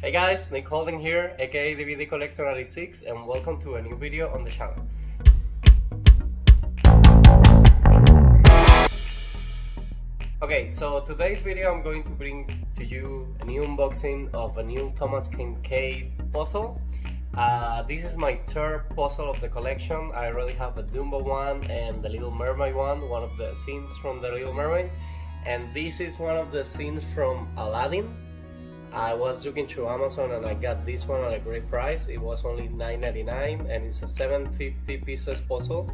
Hey guys, Nick Holding here, aka DVD Collector 86, and welcome to a new video on the channel. Okay, so today's video I'm going to bring to you a new unboxing of a new Thomas Kinkade puzzle. This is my third puzzle of the collection. I already have the Dumbo one and the Little Mermaid one of the scenes from the Little Mermaid. And this is one of the scenes from Aladdin. I was looking through Amazon and I got this one at a great price. It was only $9.99 and it's a 750 pieces puzzle.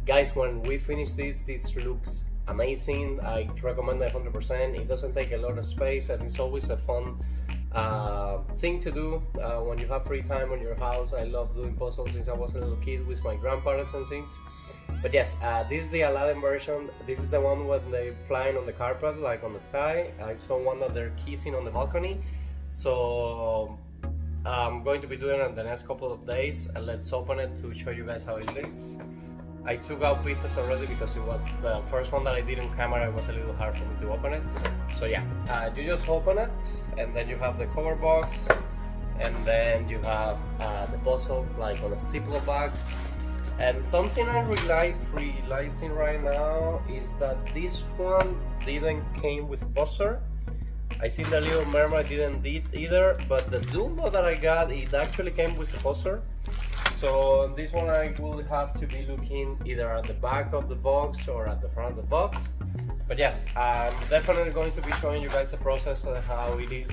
Guys, when we finish this looks amazing. I recommend it 100%. It doesn't take a lot of space and it's always a fun thing to do when you have free time on your house. I love doing puzzles since I was a little kid with my grandparents and things. But yes, this is the Aladdin version. This is the one when they're flying on the carpet, like on the sky. I saw one that they're kissing on the balcony. So I'm going to be doing it in the next couple of days. And let's open it to show you guys how it looks. I took out pieces already because it was the first one that I did on camera. It was a little hard for me to open it. So yeah, you just open it and then you have the cover box. And then you have the puzzle like on a Ziploc bag. And something I'm realizing right now is that this one didn't came with a poster. I see the Little Mermaid didn't either, but the Dumbo that I got, it actually came with a poster. So this one I will have to be looking either at the back of the box or at the front of the box. But yes, I'm definitely going to be showing you guys the process of how it is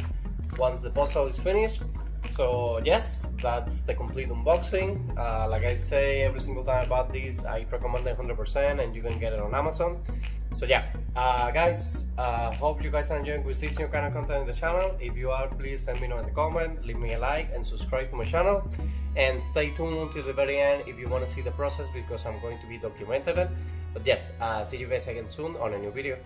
once the puzzle is finished. So yes, that's the complete unboxing. Like I say every single time about this, I recommend it 100% and you can get it on Amazon. So yeah, guys, hope you guys are enjoying with this new kind of content in the channel. If you are, please let me know in the comment, leave me a like and subscribe to my channel. And stay tuned until the very end if you want to see the process because I'm going to be documenting it. But yes, see you guys again soon on a new video.